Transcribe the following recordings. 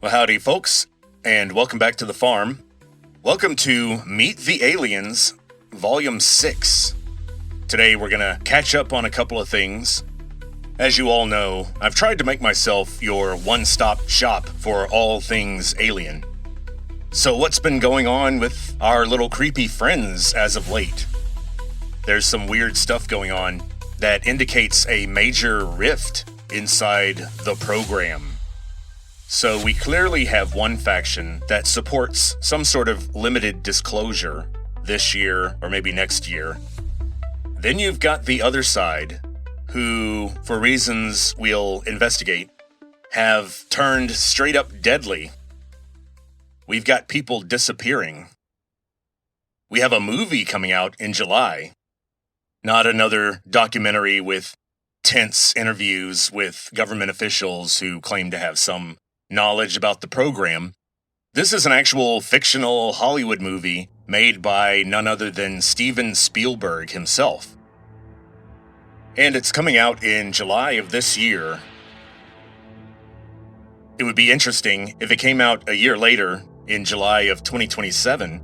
Well, howdy, folks, and welcome back to the farm. Welcome to Meet the Aliens, Volume 6. Today, we're gonna catch up on a couple of things. As you all know, I've tried to make myself your one-stop shop for all things alien. So what's been going on with our little creepy friends as of late? There's some weird stuff going on that indicates a major rift inside the program. So we clearly have one faction that supports some sort of limited disclosure this year or maybe next year. Then you've got the other side who, for reasons we'll investigate, have turned straight up deadly. We've got people disappearing. We have a movie coming out in July. Not another documentary with tense interviews with government officials who claim to have some knowledge about the program. This is an actual fictional Hollywood movie made by none other than Steven Spielberg himself. And it's coming out in July of this year. It would be interesting if it came out a year later, in July of 2027.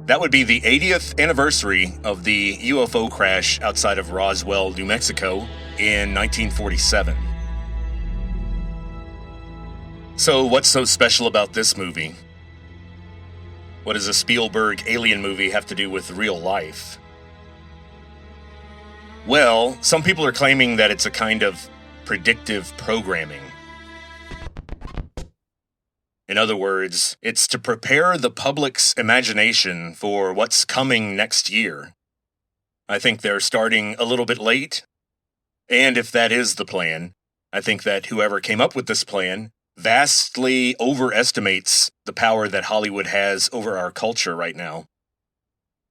That would be the 80th anniversary of the UFO crash outside of Roswell, New Mexico in 1947. So what's so special about this movie? What does a Spielberg alien movie have to do with real life? Well, some people are claiming that it's a kind of predictive programming. In other words, it's to prepare the public's imagination for what's coming next year. I think they're starting a little bit late. And if that is the plan, I think that whoever came up with this plan vastly overestimates the power that Hollywood has over our culture right now.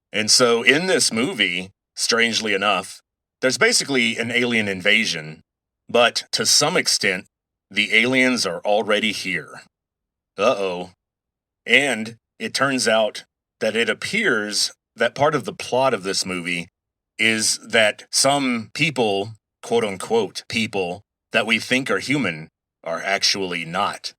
And so in this movie, strangely enough, there's basically an alien invasion, but to some extent, the aliens are already here. Uh-oh. And it turns out that it appears that part of the plot of this movie is that some people, quote-unquote people, that we think are human are actually not.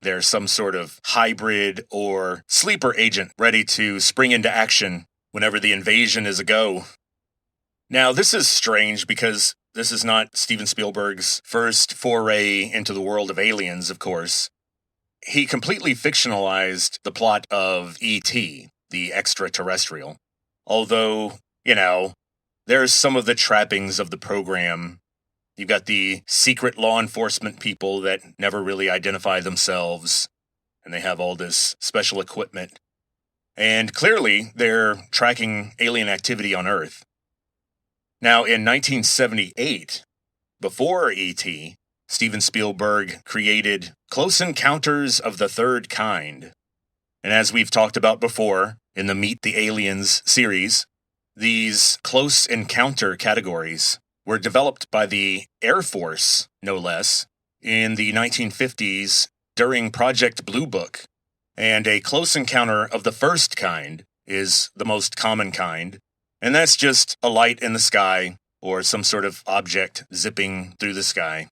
They're some sort of hybrid or sleeper agent ready to spring into action whenever the invasion is a go. Now, this is strange because this is not Steven Spielberg's first foray into the world of aliens, of course. He completely fictionalized the plot of E.T., the extraterrestrial. Although, there's some of the trappings of the program. You've got the secret law enforcement people that never really identify themselves, and they have all this special equipment. And clearly, they're tracking alien activity on Earth. Now, in 1978, before E.T., Steven Spielberg created Close Encounters of the Third Kind. And as we've talked about before in the Meet the Aliens series, these close encounter categories were developed by the Air Force, no less, in the 1950s during Project Blue Book. And a close encounter of the first kind is the most common kind, and that's just a light in the sky or some sort of object zipping through the sky.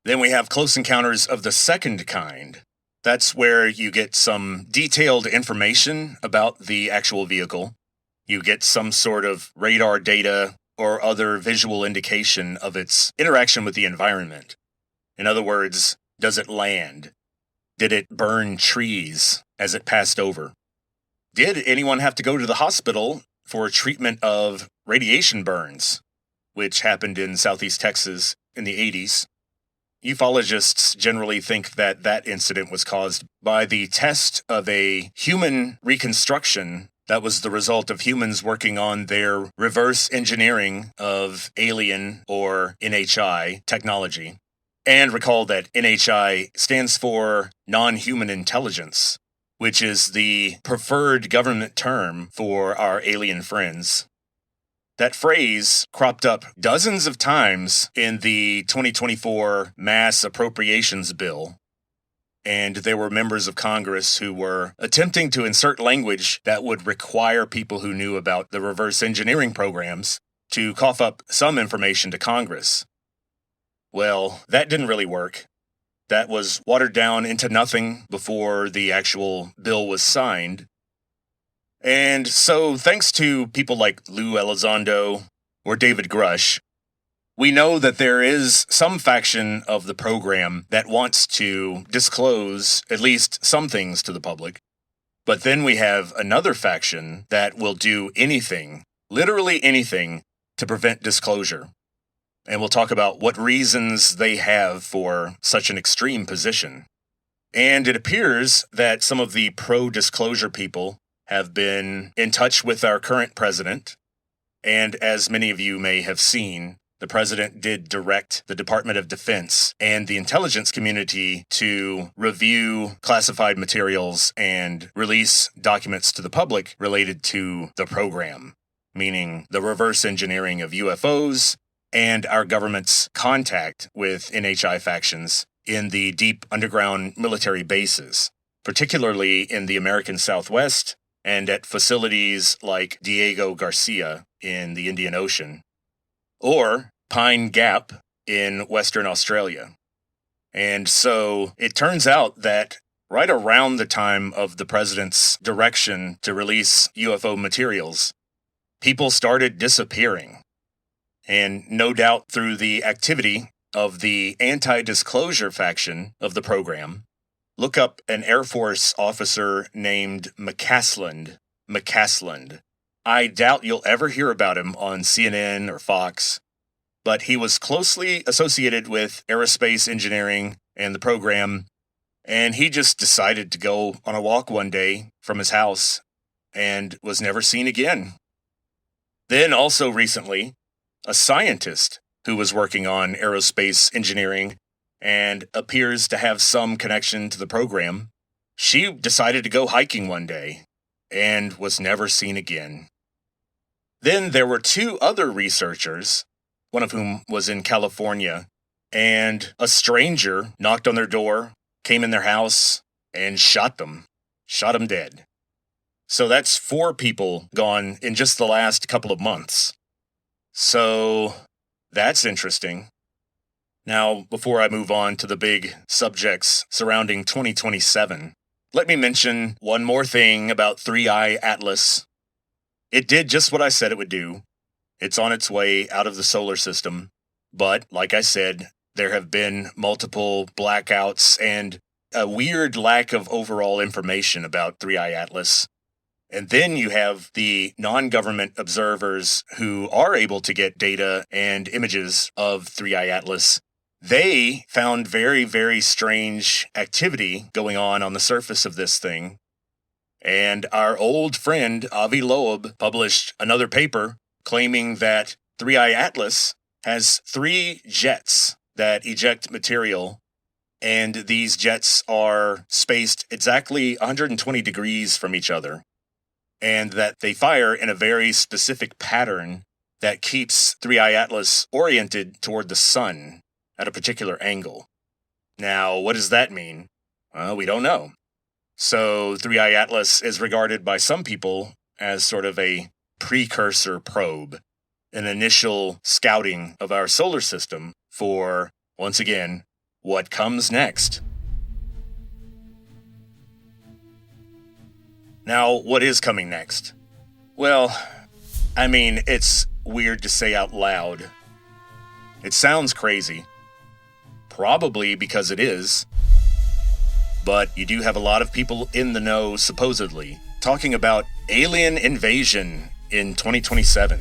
Then we have close encounters of the second kind. That's where you get some detailed information about the actual vehicle. You get some sort of radar data or other visual indication of its interaction with the environment. In other words, does it land? Did it burn trees as it passed over? Did anyone have to go to the hospital for treatment of radiation burns, which happened in Southeast Texas in the 80s? Ufologists generally think that that incident was caused by the test of a human reconstruction that was the result of humans working on their reverse engineering of alien or NHI technology. And recall that NHI stands for non-human intelligence, which is the preferred government term for our alien friends. That phrase cropped up dozens of times in the 2024 Mass Appropriations Bill, and there were members of Congress who were attempting to insert language that would require people who knew about the reverse engineering programs to cough up some information to Congress. Well, that didn't really work. that was watered down into nothing before the actual bill was signed. And so, thanks to people like Lou Elizondo or David Grush, we know that there is some faction of the program that wants to disclose at least some things to the public. But then we have another faction that will do anything, literally anything, to prevent disclosure. And we'll talk about what reasons they have for such an extreme position. And it appears that some of the pro-disclosure people have been in touch with our current president. And as many of you may have seen, the president did direct the Department of Defense and the intelligence community to review classified materials and release documents to the public related to the program, meaning the reverse engineering of UFOs and our government's contact with NHI factions in the deep underground military bases, particularly in the American Southwest and at facilities like Diego Garcia in the Indian Ocean, or Pine Gap in Western Australia. And so it turns out that right around the time of the president's direction to release UFO materials, people started disappearing. And no doubt through the activity of the anti-disclosure faction of the program. Look up an Air Force officer named McCasland. I doubt you'll ever hear about him on CNN or Fox, but he was closely associated with aerospace engineering and the program, and he just decided to go on a walk one day from his house and was never seen again. Then also recently, a scientist who was working on aerospace engineering and appears to have some connection to the program, she decided to go hiking one day and was never seen again. Then there were two other researchers, one of whom was in California, and a stranger knocked on their door, came in their house, and shot them dead. So that's 4 people gone in just the last couple of months. So that's interesting. Now, before I move on to the big subjects surrounding 2027, let me mention one more thing about 3i Atlas. It did just what I said it would do. It's on its way out of the solar system. But, like I said, there have been multiple blackouts and a weird lack of overall information about 3i Atlas. And then you have the non-government observers who are able to get data and images of 3i Atlas. They found very, very strange activity going on the surface of this thing. And our old friend Avi Loeb published another paper claiming that 3i Atlas has 3 jets that eject material, and these jets are spaced exactly 120 degrees from each other, and that they fire in a very specific pattern that keeps 3i Atlas oriented toward the sun at a particular angle. Now, what does that mean? Well, we don't know. So 3i Atlas is regarded by some people as sort of a precursor probe, an initial scouting of our solar system for, once again, what comes next. Now, what is coming next? Well, I mean, it's weird to say out loud. It sounds crazy. Probably because it is. But you do have a lot of people in the know, supposedly, talking about alien invasion in 2027.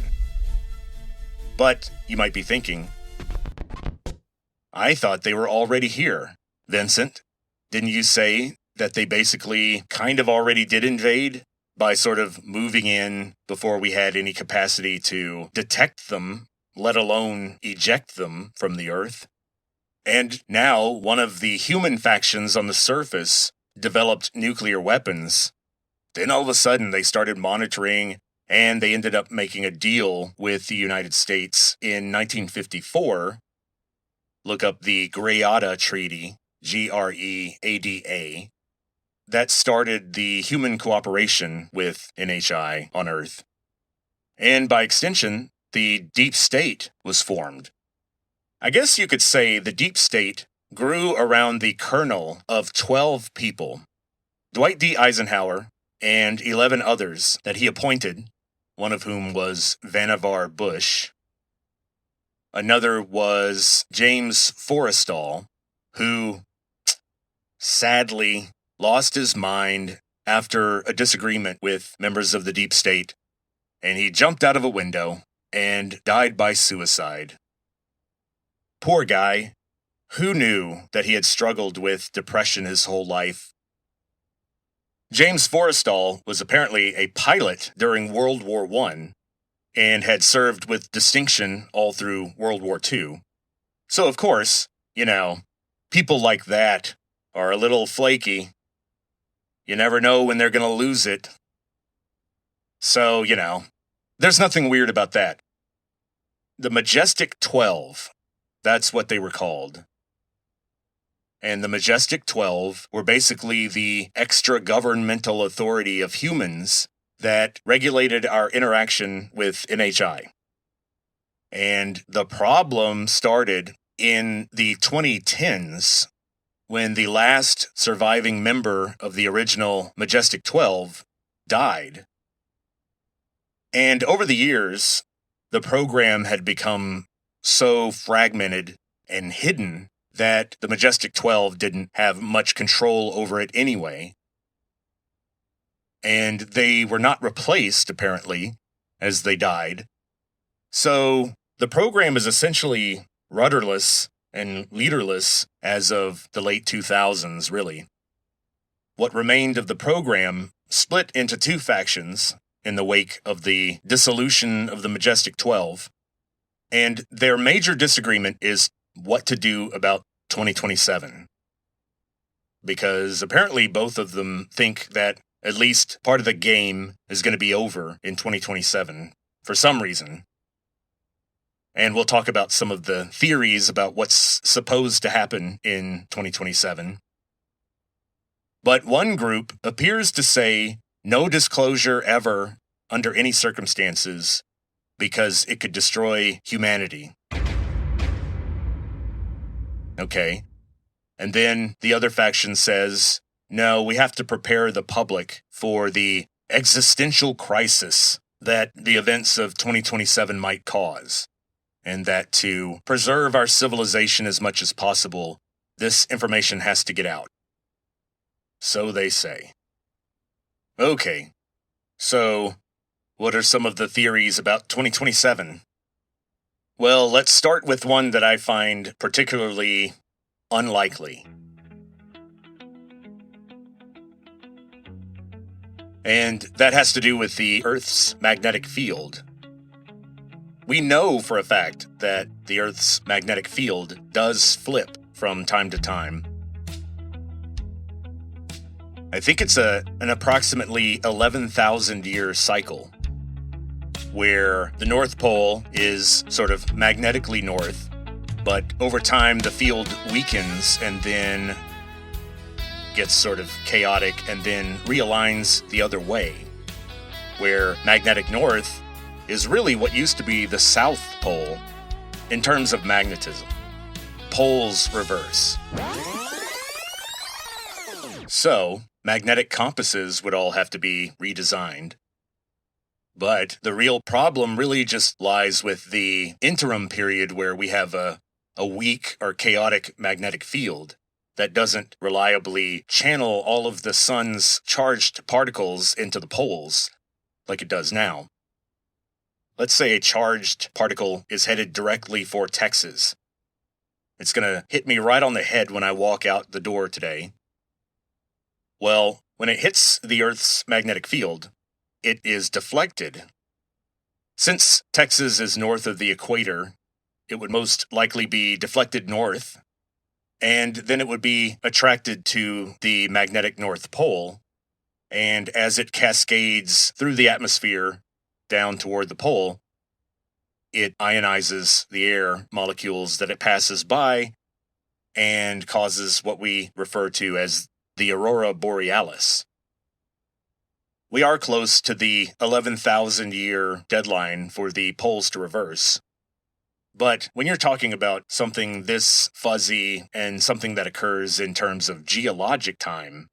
But you might be thinking, I thought they were already here. Vincent, didn't you say that they basically kind of already did invade by sort of moving in before we had any capacity to detect them, let alone eject them from the Earth? And now one of the human factions on the surface developed nuclear weapons. Then all of a sudden they started monitoring, and they ended up making a deal with the United States in 1954. Look up the Greada Treaty, Greada, that started the human cooperation with NHI on Earth. And by extension, the Deep State was formed. I guess you could say the Deep State grew around the kernel of 12 people, Dwight D. Eisenhower and 11 others that he appointed, one of whom was Vannevar Bush. Another was James Forrestal, who sadly lost his mind after a disagreement with members of the deep state, and he jumped out of a window and died by suicide. Poor guy. Who knew that he had struggled with depression his whole life? James Forrestal was apparently a pilot during World War I and had served with distinction all through World War II. So, of course, people like that are a little flaky. You never know when they're going to lose it. So, there's nothing weird about that. The Majestic 12, that's what they were called. And the Majestic 12 were basically the extra-governmental authority of humans that regulated our interaction with NHI. And the problem started in the 2010s when the last surviving member of the original Majestic 12 died. And over the years, the program had become so fragmented and hidden that the Majestic 12 didn't have much control over it anyway. And they were not replaced, apparently, as they died. So the program is essentially rudderless and leaderless as of the late 2000s, really. What remained of the program split into two factions in the wake of the dissolution of the Majestic 12, and their major disagreement is what to do about 2027. Because apparently both of them think that at least part of the game is going to be over in 2027 for some reason. And we'll talk about some of the theories about what's supposed to happen in 2027. But one group appears to say no disclosure ever under any circumstances because it could destroy humanity. Okay. And then the other faction says, no, we have to prepare the public for the existential crisis that the events of 2027 might cause, and that to preserve our civilization as much as possible, this information has to get out. So they say. Okay, so what are some of the theories about 2027? Well, let's start with one that I find particularly unlikely. And that has to do with the Earth's magnetic field. We know for a fact that the Earth's magnetic field does flip from time to time. I think it's an approximately 11,000 year cycle where the North Pole is sort of magnetically north, but over time the field weakens and then gets sort of chaotic and then realigns the other way, where magnetic north is really what used to be the South Pole in terms of magnetism. Poles reverse. So, magnetic compasses would all have to be redesigned. But the real problem really just lies with the interim period where we have a weak or chaotic magnetic field that doesn't reliably channel all of the sun's charged particles into the poles like it does now. Let's say a charged particle is headed directly for Texas. It's going to hit me right on the head when I walk out the door today. Well, when it hits the Earth's magnetic field, it is deflected. Since Texas is north of the equator, it would most likely be deflected north, and then it would be attracted to the magnetic North Pole, and as it cascades through the atmosphere down toward the pole, it ionizes the air molecules that it passes by and causes what we refer to as the aurora borealis. We are close to the 11,000 year deadline for the poles to reverse, But when you're talking about something this fuzzy and something that occurs in terms of geologic time,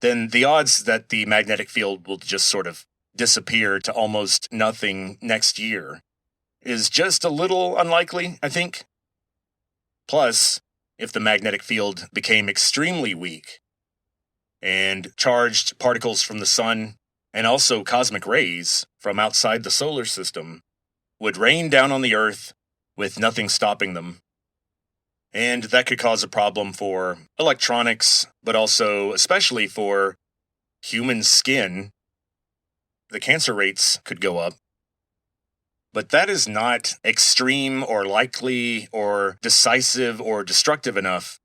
then the odds that the magnetic field will just sort of disappear to almost nothing next year is just a little unlikely, I think. Plus, if the magnetic field became extremely weak and charged particles from the sun and also cosmic rays from outside the solar system would rain down on the Earth with nothing stopping them. And that could cause a problem for electronics, but also especially for human skin. The cancer rates could go up. But that is not extreme or likely or decisive or destructive enough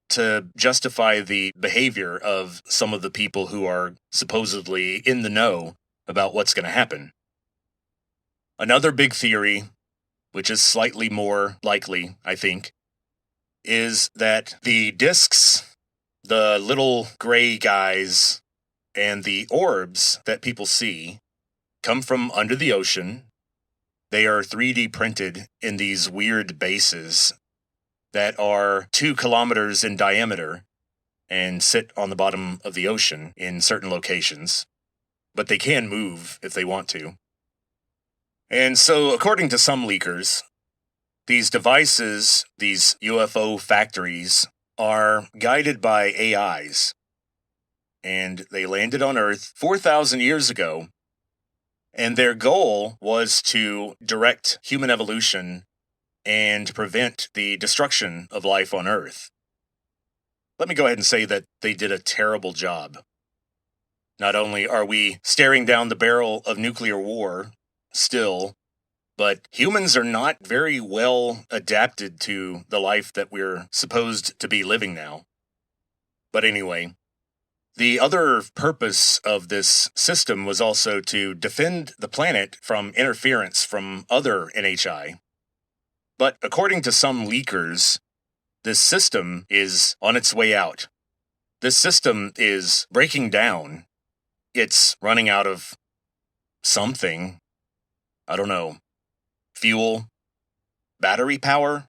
to justify the behavior of some of the people who are supposedly in the know about what's going to happen. Another big theory, which is slightly more likely, I think, is that the disks, the little gray guys, and the orbs that people see come from under the ocean. They are 3D printed in these weird bases that are 2 kilometers in diameter and sit on the bottom of the ocean in certain locations, but they can move if they want to. And so, according to some leakers, these devices, these UFO factories, are guided by AIs, and they landed on Earth 4,000 years ago, and their goal was to direct human evolution and prevent the destruction of life on Earth. Let me go ahead and say that they did a terrible job. Not only are we staring down the barrel of nuclear war still, but humans are not very well adapted to the life that we're supposed to be living now. But anyway, the other purpose of this system was also to defend the planet from interference from other NHI. But according to some leakers, this system is on its way out. This system is breaking down. It's running out of something. I don't know. Fuel? Battery power?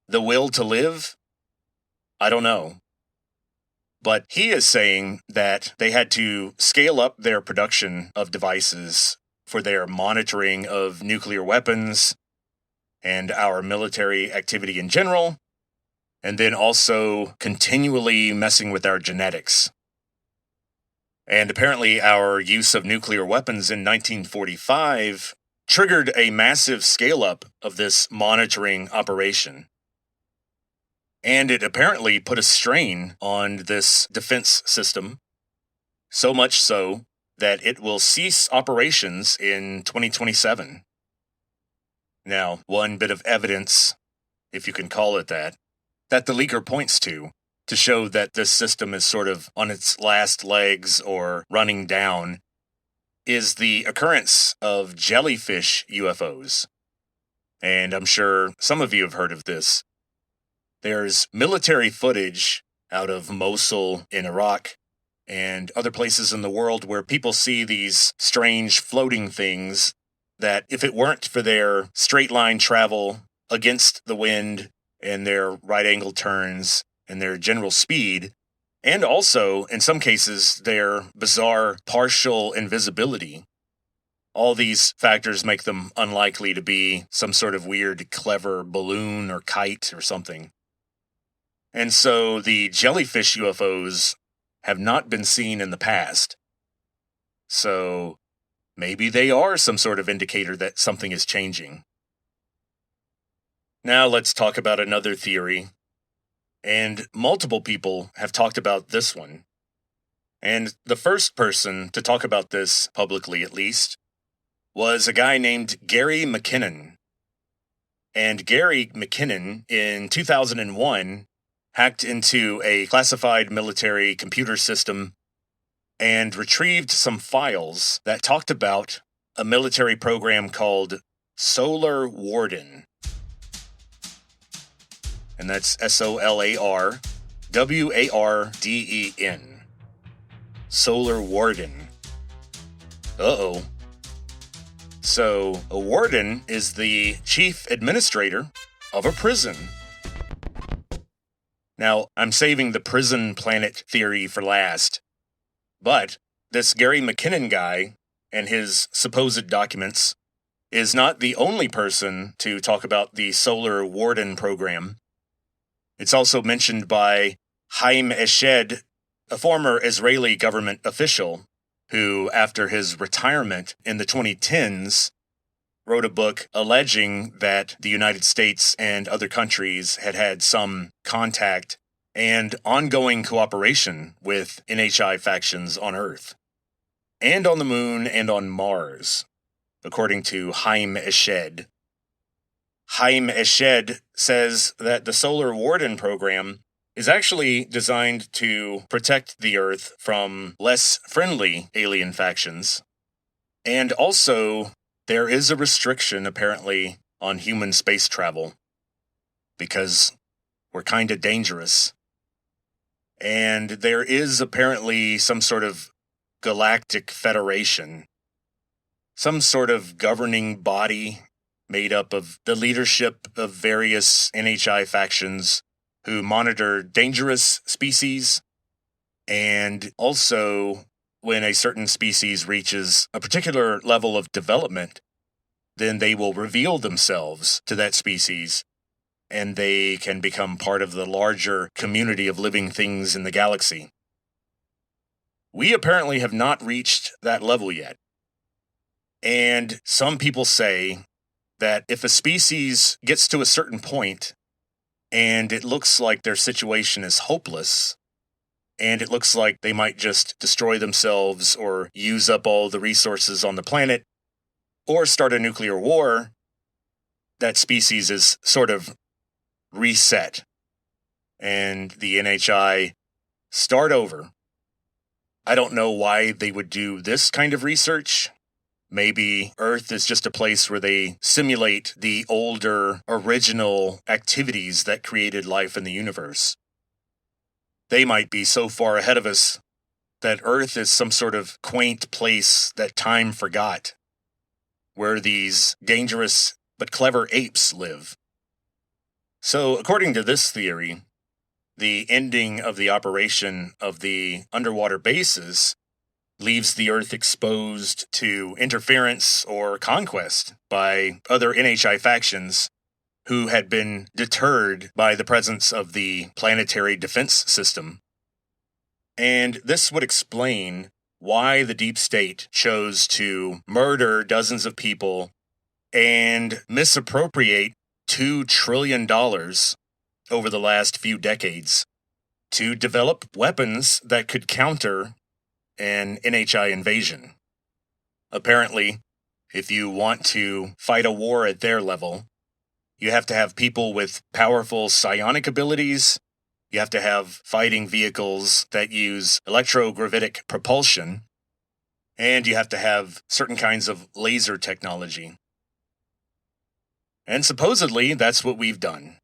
The will to live? I don't know. But he is saying that they had to scale up their production of devices for their monitoring of nuclear weapons and our military activity in general, and then also continually messing with our genetics. And apparently our use of nuclear weapons in 1945 triggered a massive scale-up of this monitoring operation. And it apparently put a strain on this defense system, so much so that it will cease operations in 2027. Now, one bit of evidence, if you can call it that the leaker points to show that this system is sort of on its last legs or running down, is the occurrence of jellyfish UFOs. And I'm sure some of you have heard of this. There's military footage out of Mosul in Iraq and other places in the world where people see these strange floating things that, if it weren't for their straight line travel against the wind and their right angle turns and their general speed, and also, in some cases, their bizarre partial invisibility, all these factors make them unlikely to be some sort of weird, clever balloon or kite or something. And so the jellyfish UFOs have not been seen in the past. So maybe they are some sort of indicator that something is changing. Now let's talk about another theory. And multiple people have talked about this one. And the first person to talk about this, publicly at least, was a guy named Gary McKinnon. And Gary McKinnon, in 2001, hacked into a classified military computer system and retrieved some files that talked about a military program called Solar Warden. And that's SOLARWARDEN. Solar Warden. Uh-oh. So, a warden is the chief administrator of a prison. Now, I'm saving the prison planet theory for last, but this Gary McKinnon guy and his supposed documents is not the only person to talk about the Solar Warden program. It's also mentioned by Haim Eshed, a former Israeli government official who, after his retirement in the 2010s, wrote a book alleging that the United States and other countries had had some contact and ongoing cooperation with NHI factions on Earth, and on the Moon and on Mars, according to Haim Eshed. Haim Eshed says that the Solar Warden program is actually designed to protect the Earth from less friendly alien factions. And also, there is a restriction, apparently, on human space travel, because we're kind of dangerous. And there is apparently some sort of galactic federation, some sort of governing body made up of the leadership of various NHI factions who monitor dangerous species, and also when a certain species reaches a particular level of development, then they will reveal themselves to that species, and they can become part of the larger community of living things in the galaxy. We apparently have not reached that level yet. And some people say that if a species gets to a certain point, and it looks like their situation is hopeless, and it looks like they might just destroy themselves or use up all the resources on the planet, or start a nuclear war, that species is sort of reset, and the NHI start over. I don't know why they would do this kind of research. Maybe Earth is just a place where they simulate the older, original activities that created life in the universe. They might be so far ahead of us that Earth is some sort of quaint place that time forgot, where these dangerous but clever apes live. So, according to this theory, the ending of the operation of the underwater bases leaves the Earth exposed to interference or conquest by other NHI factions who had been deterred by the presence of the planetary defense system. And this would explain why the deep state chose to murder dozens of people and misappropriate $2 trillion over the last few decades to develop weapons that could counter an NHI invasion. Apparently, if you want to fight a war at their level, you have to have people with powerful psionic abilities, you have to have fighting vehicles that use electrogravitic propulsion, and you have to have certain kinds of laser technology. And supposedly, that's what we've done.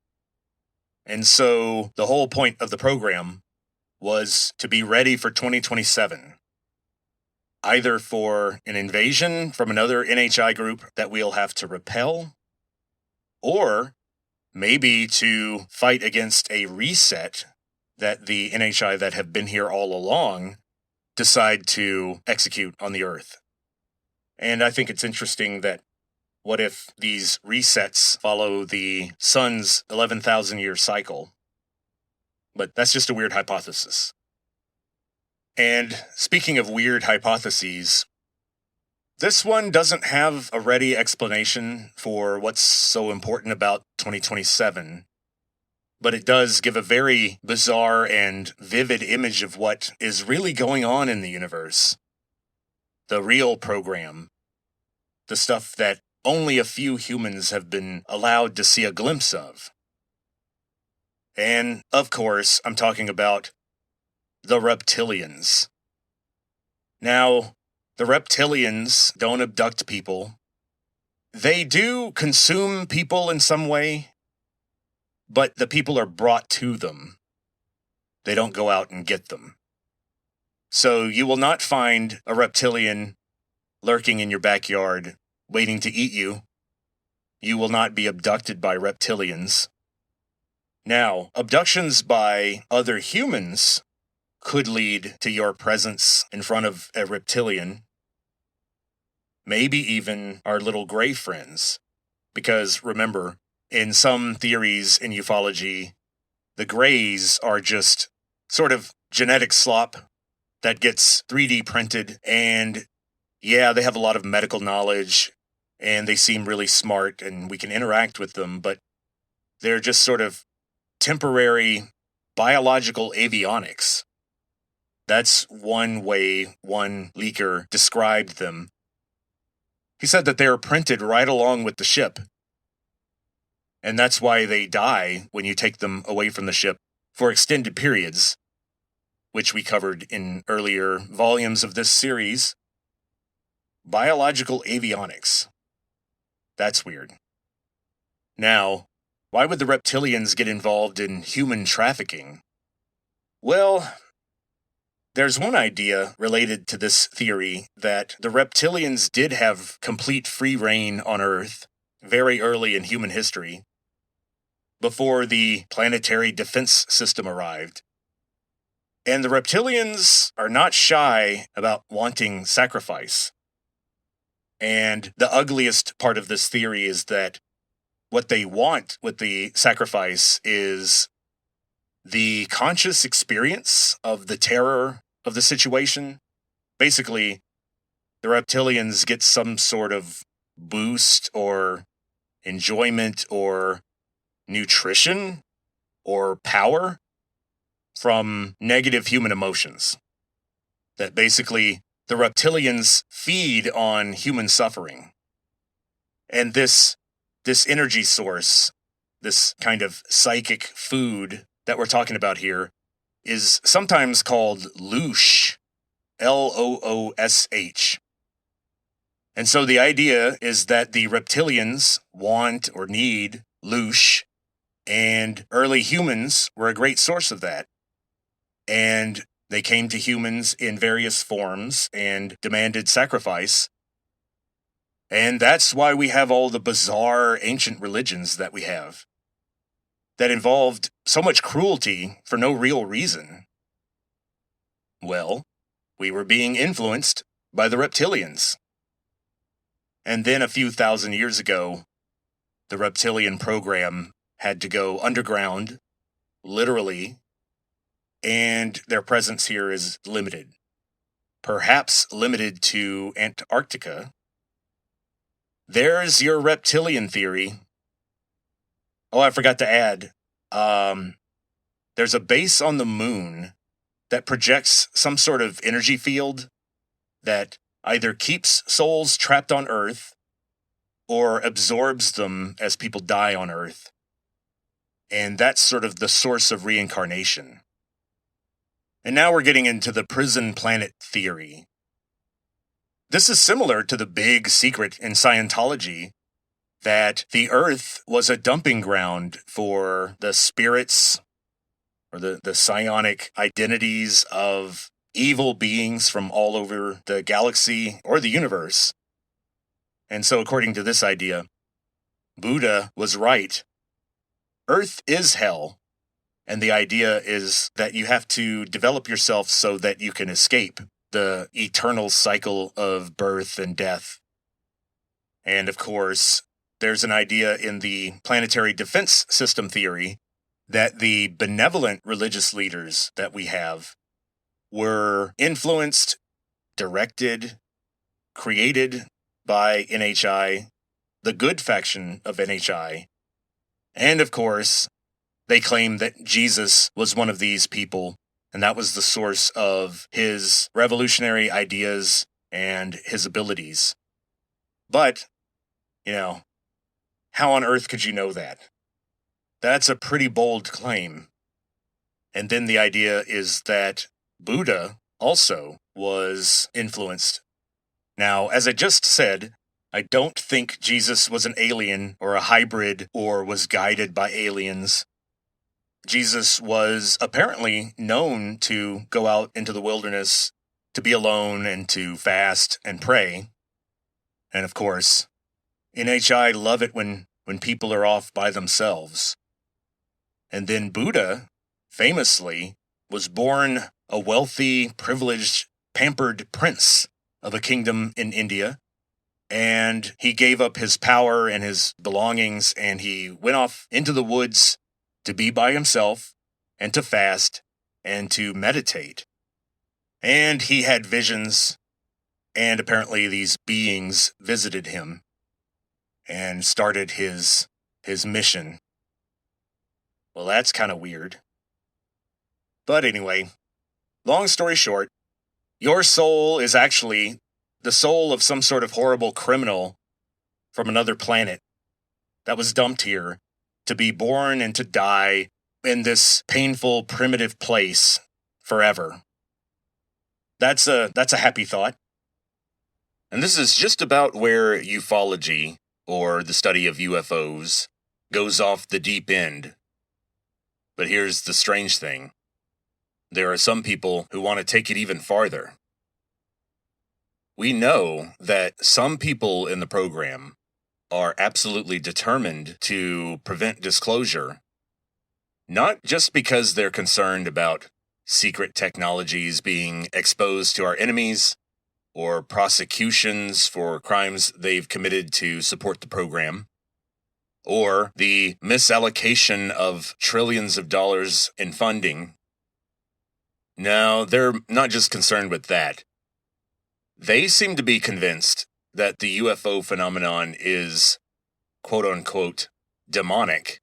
And so, the whole point of the program was to be ready for 2027. Either for an invasion from another NHI group that we'll have to repel, or maybe to fight against a reset that the NHI that have been here all along decide to execute on the Earth. And I think it's interesting that what if these resets follow the sun's 11,000-year cycle? But that's just a weird hypothesis. And speaking of weird hypotheses, this one doesn't have a ready explanation for what's so important about 2027, but it does give a very bizarre and vivid image of what is really going on in the universe. The real program. The stuff that only a few humans have been allowed to see a glimpse of. And, of course, I'm talking about the reptilians. Now, the reptilians don't abduct people. They do consume people in some way, but the people are brought to them. They don't go out and get them. So you will not find a reptilian lurking in your backyard waiting to eat you. You will not be abducted by reptilians. Now, abductions by other humans could lead to your presence in front of a reptilian. Maybe even our little gray friends. Because remember, in some theories in ufology, the grays are just sort of genetic slop that gets 3D printed, and yeah, they have a lot of medical knowledge, and they seem really smart, and we can interact with them, but they're just sort of temporary biological avionics. That's one way one leaker described them. He said that they're printed right along with the ship. And that's why they die when you take them away from the ship for extended periods, which we covered in earlier volumes of this series. Biological avionics. That's weird. Now, why would the reptilians get involved in human trafficking? Well, there's one idea related to this theory that the reptilians did have complete free reign on Earth very early in human history, before the planetary defense system arrived. And the reptilians are not shy about wanting sacrifice. And the ugliest part of this theory is that what they want with the sacrifice is the conscious experience of the terror of the situation. Basically, the reptilians get some sort of boost or enjoyment or nutrition or power from negative human emotions. That basically the reptilians feed on human suffering. And this energy source, this kind of psychic food that we're talking about here, is sometimes called loosh, Loosh. And so the idea is that the reptilians want or need loosh, and early humans were a great source of that. And they came to humans in various forms and demanded sacrifice. And that's why we have all the bizarre ancient religions that we have that involved so much cruelty for no real reason. Well, we were being influenced by the reptilians. And then a few thousand years ago, the reptilian program had to go underground, literally, and their presence here is limited. Perhaps limited to Antarctica. There's your reptilian theory. Oh, I forgot to add, there's a base on the moon that projects some sort of energy field that either keeps souls trapped on Earth or absorbs them as people die on Earth. And that's sort of the source of reincarnation. And now we're getting into the prison planet theory. This is similar to the big secret in Scientology that the Earth was a dumping ground for the spirits or the psionic identities of evil beings from all over the galaxy or the universe. And so according to this idea, Buddha was right. Earth is hell. And the idea is that you have to develop yourself so that you can escape the eternal cycle of birth and death. And of course, there's an idea in the planetary defense system theory that the benevolent religious leaders that we have were influenced, directed, created by NHI, the good faction of NHI, and of course, they claim that Jesus was one of these people, and that was the source of his revolutionary ideas and his abilities. But, how on earth could you know that? That's a pretty bold claim. And then the idea is that Buddha also was influenced. Now, as I just said, I don't think Jesus was an alien or a hybrid or was guided by aliens. Jesus was apparently known to go out into the wilderness to be alone and to fast and pray. And of course, NHI love it when people are off by themselves. And then Buddha, famously, was born a wealthy, privileged, pampered prince of a kingdom in India. And he gave up his power and his belongings, and he went off into the woods to be by himself and to fast and to meditate. And he had visions, and apparently these beings visited him and started his mission. Well, that's kind of weird. But anyway, long story short, your soul is actually the soul of some sort of horrible criminal from another planet that was dumped here to be born and to die in this painful, primitive place forever. That's a happy thought. And this is just about where ufology, or the study of UFOs, goes off the deep end. But here's the strange thing. There are some people who want to take it even farther. We know that some people in the program are absolutely determined to prevent disclosure, not just because they're concerned about secret technologies being exposed to our enemies or prosecutions for crimes they've committed to support the program, or the misallocation of trillions of dollars in funding. No, they're not just concerned with that. They seem to be convinced that the UFO phenomenon is, quote-unquote, demonic.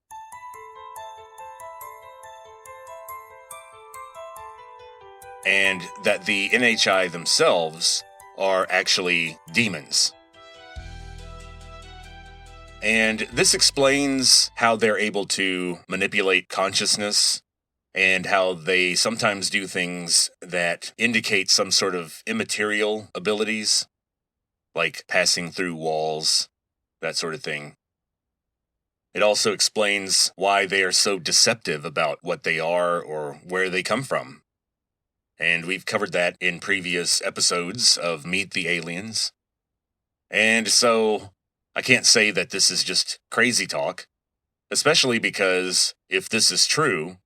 And that the NHI themselves are actually demons. And this explains how they're able to manipulate consciousness and how they sometimes do things that indicate some sort of immaterial abilities, like passing through walls, that sort of thing. It also explains why they are so deceptive about what they are or where they come from. And we've covered that in previous episodes of Meet the Aliens. And so I can't say that this is just crazy talk, especially because if this is true,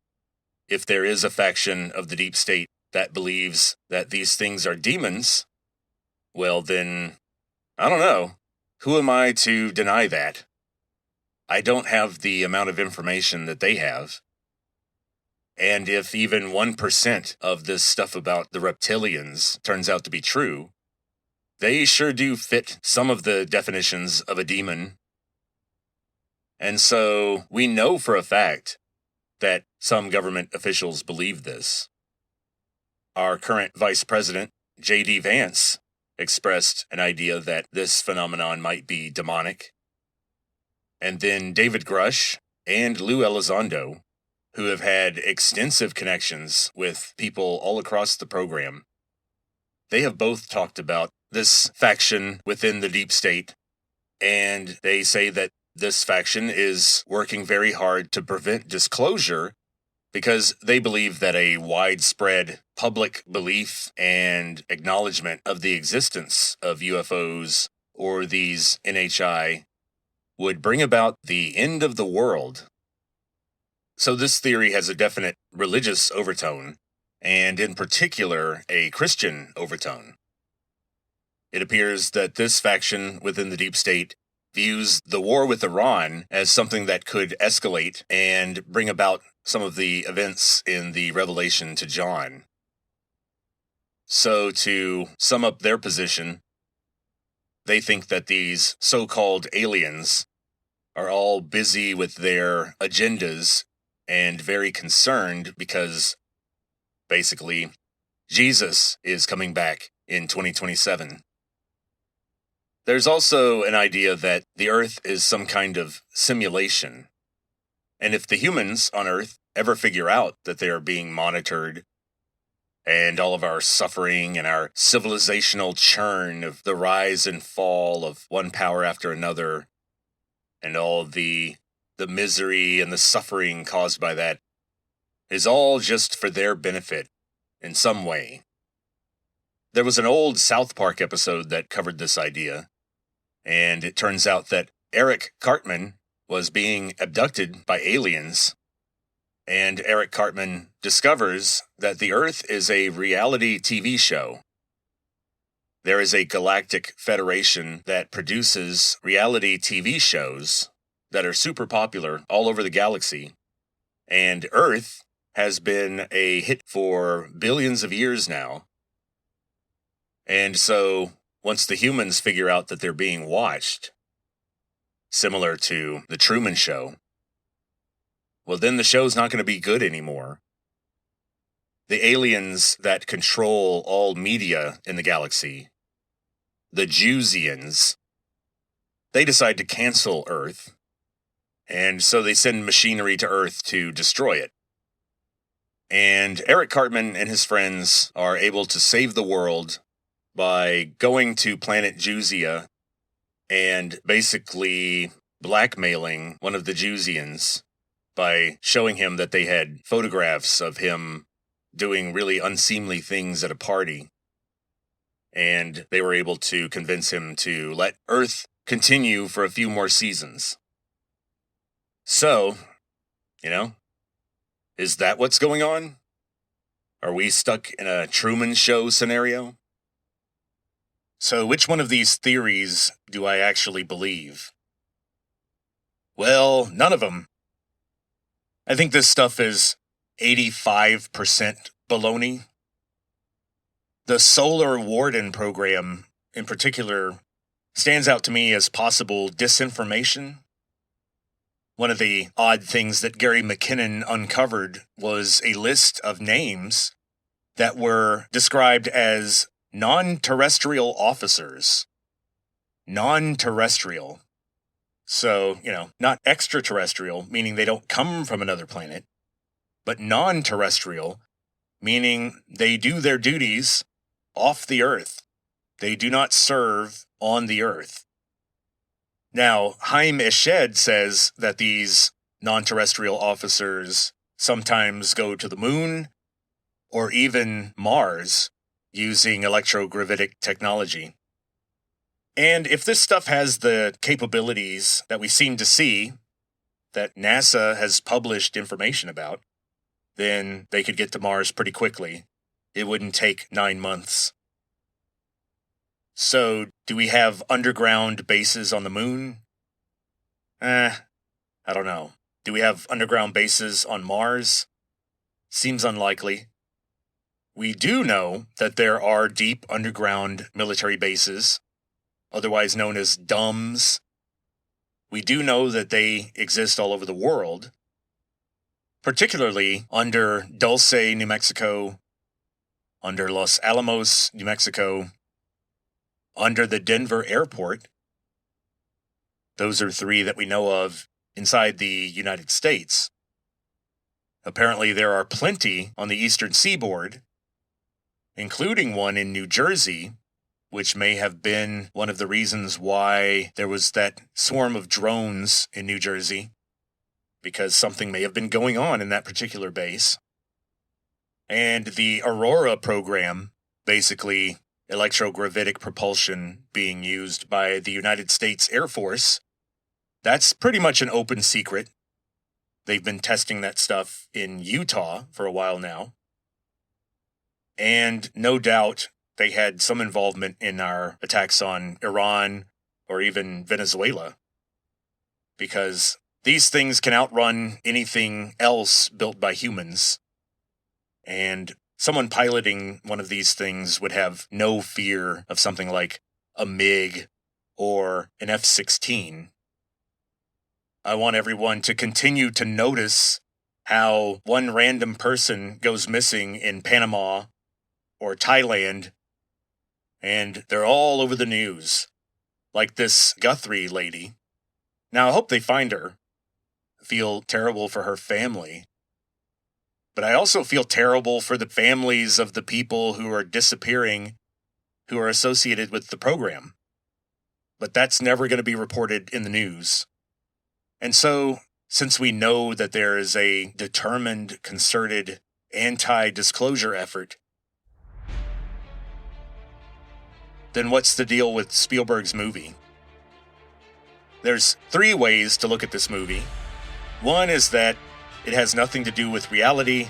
if there is a faction of the deep state that believes that these things are demons, well then, I don't know. Who am I to deny that? I don't have the amount of information that they have. And if even 1% of this stuff about the reptilians turns out to be true, they sure do fit some of the definitions of a demon. And so we know for a fact that some government officials believe this. Our current Vice President, J.D. Vance, expressed an idea that this phenomenon might be demonic. And then David Grush and Lou Elizondo, who have had extensive connections with people all across the program, they have both talked about this faction within the deep state, and they say that this faction is working very hard to prevent disclosure because they believe that a widespread public belief and acknowledgement of the existence of UFOs or these NHI would bring about the end of the world. So this theory has a definite religious overtone, and in particular, a Christian overtone. It appears that this faction within the deep state views the war with Iran as something that could escalate and bring about some of the events in the Revelation to John. So to sum up their position, they think that these so-called aliens are all busy with their agendas and very concerned because, basically, Jesus is coming back in 2027. There's also an idea that the Earth is some kind of simulation. And if the humans on Earth ever figure out that they are being monitored, and all of our suffering and our civilizational churn of the rise and fall of one power after another, and all the misery and the suffering caused by that, is all just for their benefit in some way. There was an old South Park episode that covered this idea, and it turns out that Eric Cartman was being abducted by aliens, and Eric Cartman discovers that the Earth is a reality TV show. There is a galactic federation that produces reality TV shows that are super popular all over the galaxy, and Earth has been a hit for billions of years now. And so, once the humans figure out that they're being watched, similar to The Truman Show, well, then the show's not going to be good anymore. The aliens that control all media in the galaxy, the Jewsians, they decide to cancel Earth, and so they send machinery to Earth to destroy it. And Eric Cartman and his friends are able to save the world by going to planet Jewsia and basically blackmailing one of the Jewsians by showing him that they had photographs of him doing really unseemly things at a party. And they were able to convince him to let Earth continue for a few more seasons. So, is that what's going on? Are we stuck in a Truman Show scenario? So which one of these theories do I actually believe? Well, none of them. I think this stuff is 85% baloney. The Solar Warden program, in particular, stands out to me as possible disinformation. One of the odd things that Gary McKinnon uncovered was a list of names that were described as non-terrestrial officers. Non-terrestrial. So, not extraterrestrial, meaning they don't come from another planet, but non-terrestrial, meaning they do their duties off the Earth. They do not serve on the Earth. Now, Haim Eshed says that these non-terrestrial officers sometimes go to the moon or even Mars using electrogravitic technology. And if this stuff has the capabilities that we seem to see, that NASA has published information about, then they could get to Mars pretty quickly. It wouldn't take 9 months. So, do we have underground bases on the moon? I don't know. Do we have underground bases on Mars? Seems unlikely. We do know that there are deep underground military bases, otherwise known as DUMBs. We do know that they exist all over the world, particularly under Dulce, New Mexico, under Los Alamos, New Mexico, under the Denver airport. Those are 3 that we know of inside the United States. Apparently there are plenty on the eastern seaboard, including one in New Jersey, which may have been one of the reasons why there was that swarm of drones in New Jersey, because something may have been going on in that particular base. And the Aurora program, basically electrogravitic propulsion being used by the United States Air Force, that's pretty much an open secret. They've been testing that stuff in Utah for a while now. And no doubt they had some involvement in our attacks on Iran or even Venezuela, because these things can outrun anything else built by humans. And someone piloting one of these things would have no fear of something like a MiG or an F-16. I want everyone to continue to notice how one random person goes missing in Panama or Thailand, and they're all over the news, like this Guthrie lady. Now, I hope they find her. I feel terrible for her family. But I also feel terrible for the families of the people who are disappearing, who are associated with the program. But that's never going to be reported in the news. And so, since we know that there is a determined, concerted, anti-disclosure effort, then what's the deal with Spielberg's movie? There's 3 ways to look at this movie. One is that it has nothing to do with reality,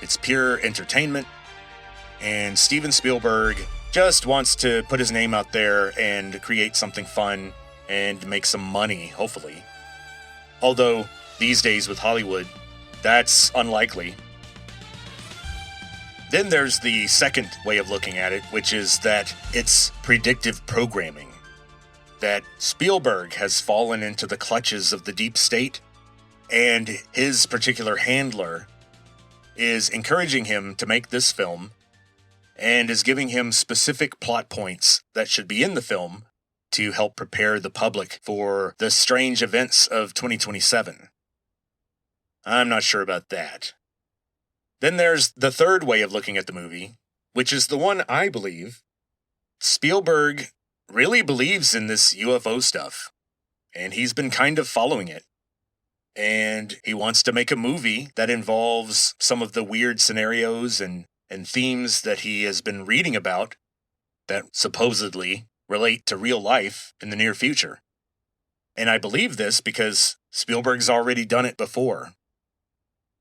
it's pure entertainment, and Steven Spielberg just wants to put his name out there and create something fun and make some money, hopefully. Although, these days with Hollywood, that's unlikely. Then there's the second way of looking at it, which is that it's predictive programming. That Spielberg has fallen into the clutches of the deep state, and his particular handler is encouraging him to make this film and is giving him specific plot points that should be in the film to help prepare the public for the strange events of 2027. I'm not sure about that. Then there's the third way of looking at the movie, which is the one I believe. Spielberg really believes in this UFO stuff, and he's been kind of following it. And he wants to make a movie that involves some of the weird scenarios and themes that he has been reading about that supposedly relate to real life in the near future. And I believe this because Spielberg's already done it before.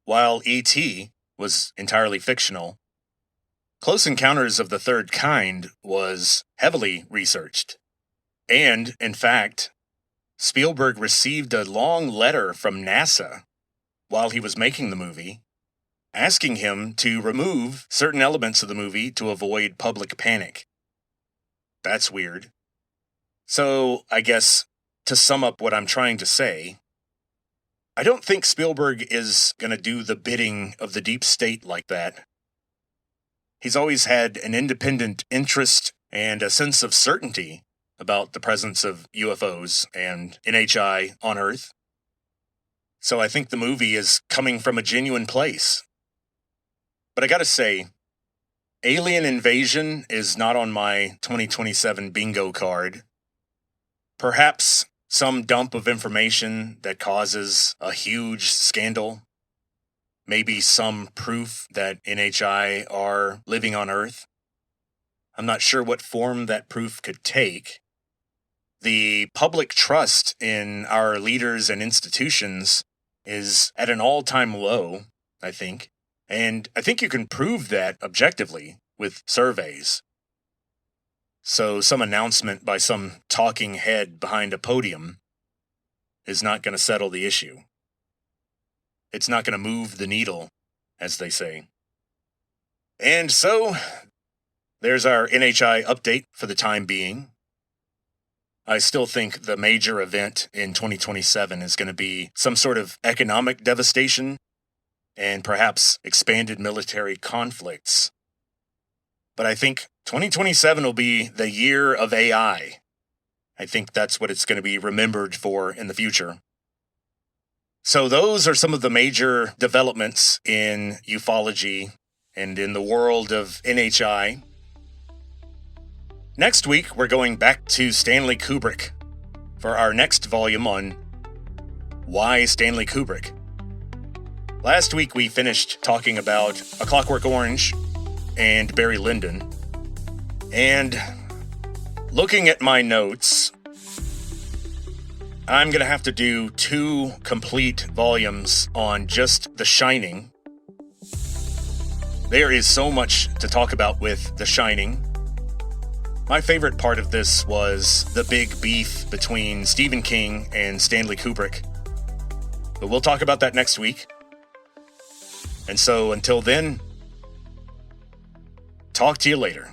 While E.T. was entirely fictional, Close Encounters of the Third Kind was heavily researched. And, in fact, Spielberg received a long letter from NASA while he was making the movie, asking him to remove certain elements of the movie to avoid public panic. That's weird. So, I guess, to sum up what I'm trying to say, I don't think Spielberg is going to do the bidding of the deep state like that. He's always had an independent interest and a sense of certainty about the presence of UFOs and NHI on Earth. So I think the movie is coming from a genuine place. But I gotta say, alien invasion is not on my 2027 bingo card. Perhaps some dump of information that causes a huge scandal. Maybe some proof that NHI are living on Earth. I'm not sure what form that proof could take. The public trust in our leaders and institutions is at an all-time low, I think. And I think you can prove that objectively with surveys. So some announcement by some talking head behind a podium is not going to settle the issue. It's not going to move the needle, as they say. And so, there's our NHI update for the time being. I still think the major event in 2027 is going to be some sort of economic devastation and perhaps expanded military conflicts. But I think 2027 will be the year of AI. I think that's what it's going to be remembered for in the future. So those are some of the major developments in ufology and in the world of NHI. Next week, we're going back to Stanley Kubrick for our next volume on why Stanley Kubrick. Last week, we finished talking about A Clockwork Orange and Barry Lyndon. And looking at my notes, I'm going to have to do 2 complete volumes on just The Shining. There is so much to talk about with The Shining. My favorite part of this was the big beef between Stephen King and Stanley Kubrick. But we'll talk about that next week. And so until then, talk to you later.